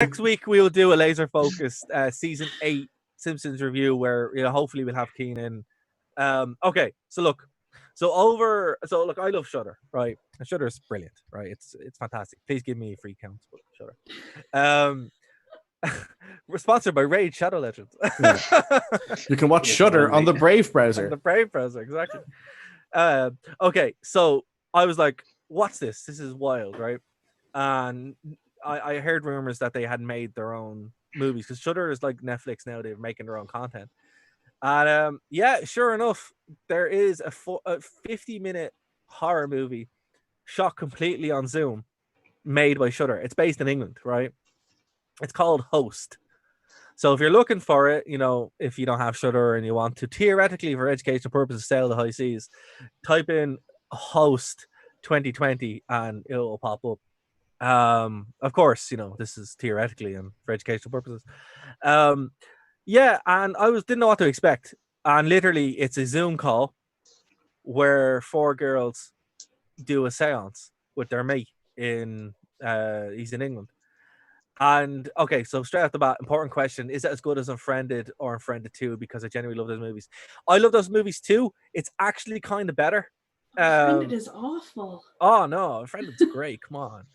next week we'll do a laser focused season 8 Simpsons review where hopefully we'll have Keenan. Okay, so look, I love Shudder, right? Shudder's brilliant, right? It's fantastic. Please give me free counts, but Shudder. We're sponsored by Raid Shadow Legends. Yeah. You can watch Shudder on the Brave browser. On the Brave browser, exactly. Okay, so I was like, what's this? This is wild, right? And I heard rumors that they had made their own movies because Shudder is like Netflix now. They're making their own content. And yeah, sure enough, there is a 50-minute horror movie shot completely on Zoom made by Shudder. It's based in England, right? It's called Host. So if you're looking for it, if you don't have Shudder and you want to theoretically for educational purposes sail the high seas, type in Host 2020 and it will pop up. Of course, this is theoretically and for educational purposes. Yeah, and I didn't know what to expect. And literally it's a Zoom call where 4 girls do a seance with their mate he's in England. And okay, so straight off the bat, important question: is it as good as Unfriended or Unfriended 2? Because I genuinely love those movies. I love those movies too. It's actually kind of better. Unfriended is awful. Oh no, Unfriended's great. Come on.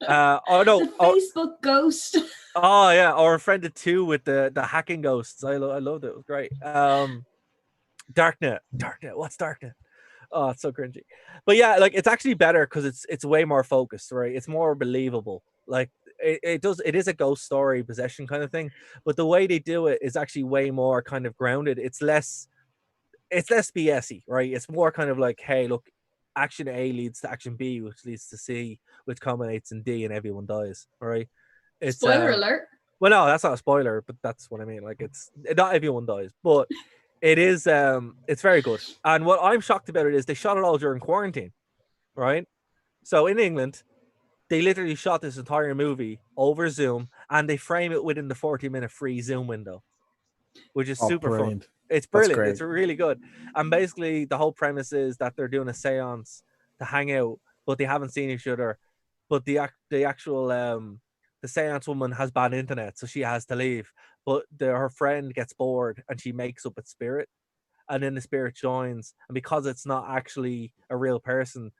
Oh no, the Facebook ghost. Oh yeah, or Unfriended 2 with the hacking ghosts. I loved it. It was great. Darknet. What's Darknet? Oh, it's so cringy. But yeah, like it's actually better because it's way more focused, right? It's more believable. Like it is a ghost story possession kind of thing, but the way they do it is actually way more kind of grounded. It's less BSy, right? It's more kind of like, hey, look, action A leads to action B, which leads to C, which culminates in D, and everyone dies. All right. It's spoiler alert. Well, no, that's not a spoiler, but that's what I mean. Like, it's not everyone dies, but it is. It's very good. And what I'm shocked about it is they shot it all during quarantine, right? So in England, they literally shot this entire movie over Zoom, and they frame it within the 40-minute free Zoom window, which is super fun. It's brilliant. It's really good. And basically, the whole premise is that they're doing a seance to hang out, but they haven't seen each other. But the actual the seance woman has bad internet, so she has to leave. But her friend gets bored, and she makes up a spirit, and then the spirit joins. And because it's not actually a real person,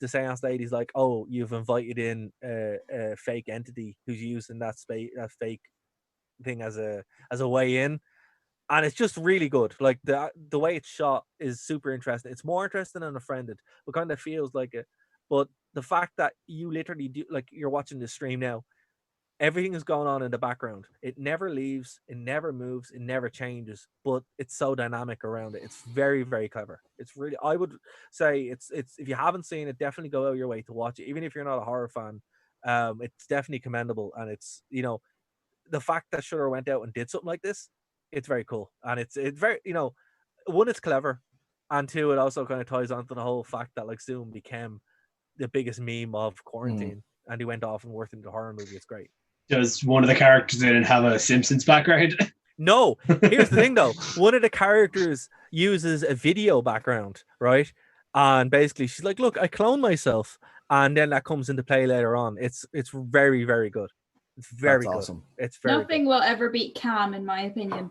the seance lady's like, "Oh, you've invited in a fake entity who's using that fake thing as a way in." And it's just really good. Like the way it's shot is super interesting. It's more interesting than Unfriended, but kind of feels like it. But the fact that you literally do, like, you're watching this stream now, everything is going on in the background. It never leaves, it never moves, it never changes, but it's so dynamic around it. It's very, very clever. It's really, I would say it's if you haven't seen it, definitely go out your way to watch it. Even if you're not a horror fan, it's definitely commendable. And it's, the fact that Shudder went out and did something like this, it's very cool. And it's very, one, it's clever, and two, it also kind of ties onto the whole fact that like Zoom became the biggest meme of quarantine, and he went off and worked into a horror movie. It's great. Does one of the characters didn't have a Simpsons background? No. Here's the thing though. One of the characters uses a video background, right? And basically she's like, look, I cloned myself. And then that comes into play later on. It's very, very good. It's very good. Awesome. It's very Nothing will ever beat Cam, in my opinion.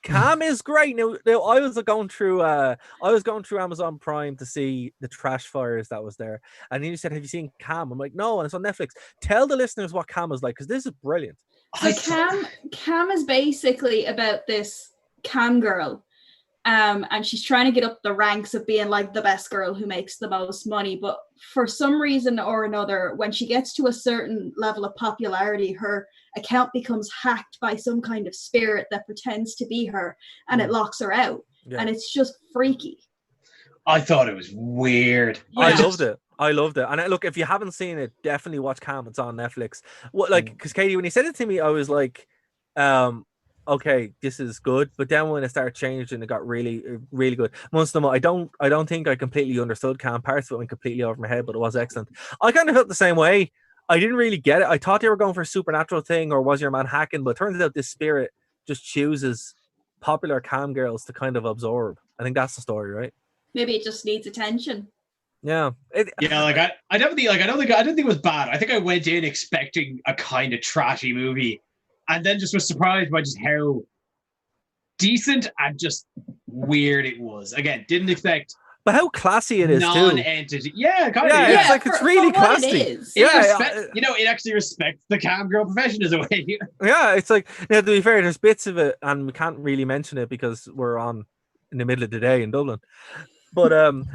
Cam is great. Now I was going through Amazon Prime to see the Trash Fires that was there, and you said, "Have you seen Cam?" I'm like, "No," and it's on Netflix. Tell the listeners what Cam is like, because this is brilliant. So Cam is basically about this cam girl, and she's trying to get up the ranks of being like the best girl who makes the most money. But for some reason or another, when she gets to a certain level of popularity, her account becomes hacked by some kind of spirit that pretends to be her, and it locks her out. Yeah. And it's just freaky. I thought it was weird. Yeah. I loved it. And look, if you haven't seen it, definitely watch Cam. It's on Netflix. What, like, because Katie, when you said it to me, I was like, okay, this is good. But then when it started changing, it got really, really good. Most of them, I don't think I completely understood Cam. Parts of it went completely over my head, but it was excellent. I kind of felt the same way. I didn't really get it. I thought they were going for a supernatural thing, or was your man hacking? But it turns out this spirit just chooses popular cam girls to kind of absorb. I think that's the story, right? Maybe it just needs attention. Yeah. Yeah, like I definitely like I didn't think it was bad. I think I went in expecting a kind of trashy movie, and then just was surprised by just how decent and just weird it was. Again, didn't expect But how classy it is too. non-entity. Yeah, kind of. Yeah, Yeah, it's like it's really for what classy. it is. it actually respects the cam girl profession as a way. Yeah, it's like, now to be fair, there's bits of it, and we can't really mention it because we're on in the middle of the day in Dublin. But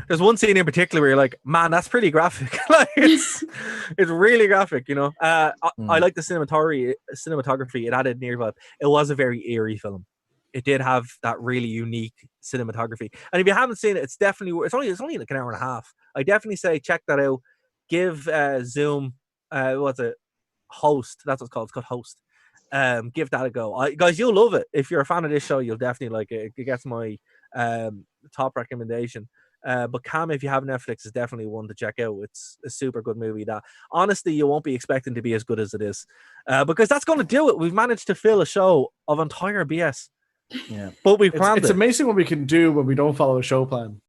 there's one scene in particular where you're like, man, that's pretty graphic. Like it's really graphic, you know. I like the cinematography. It added near vibe. It was a very eerie film. It did have that really unique cinematography. And if you haven't seen it, it's only like an hour and a half. I definitely say check that out. Give Zoom what's it? Host. That's what it's called. It's called Host. Give that a go. Guys, you'll love it. If you're a fan of this show, you'll definitely like it. It gets my top recommendation. But Cam, if you have Netflix, is definitely one to check out. It's a super good movie that honestly you won't be expecting to be as good as it is. Because that's going to do it. We've managed to fill a show of entire BS. Yeah. But we planned it's amazing what we can do when we don't follow a show plan.